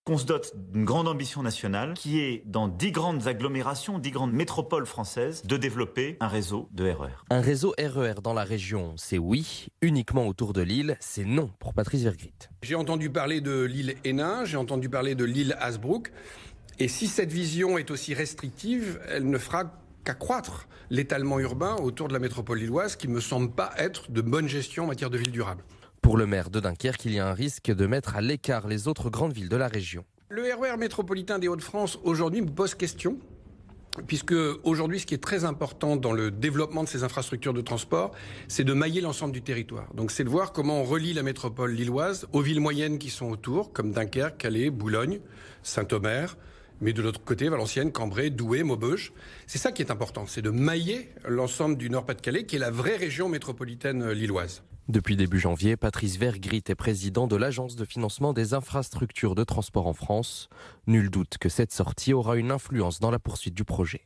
qu'on se dote d'une grande ambition nationale qui est, dans 10 grandes agglomérations, 10 grandes métropoles françaises, de développer un réseau de RER. Un réseau RER dans la région, c'est oui. Uniquement autour de Lille, c'est non pour Patrice Vergrit. J'ai entendu parler de l'île Hénin, j'ai entendu parler de l'île Hasbrook. Et si cette vision est aussi restrictive, elle ne fera qu'accroître l'étalement urbain autour de la métropole lilloise, qui ne me semble pas être de bonne gestion en matière de ville durable. Pour le maire de Dunkerque, il y a un risque de mettre à l'écart les autres grandes villes de la région. Le RER métropolitain des Hauts-de-France, aujourd'hui, me pose question, puisque aujourd'hui, ce qui est très important dans le développement de ces infrastructures de transport, c'est de mailler l'ensemble du territoire. Donc c'est de voir comment on relie la métropole lilloise aux villes moyennes qui sont autour, comme Dunkerque, Calais, Boulogne, Saint-Omer, mais de l'autre côté, Valenciennes, Cambrai, Douai, Maubeuge. C'est ça qui est important, c'est de mailler l'ensemble du Nord-Pas-de-Calais, qui est la vraie région métropolitaine lilloise. Depuis début janvier, Patrice Vergrit est président de l'Agence de financement des infrastructures de transport en France. Nul doute que cette sortie aura une influence dans la poursuite du projet.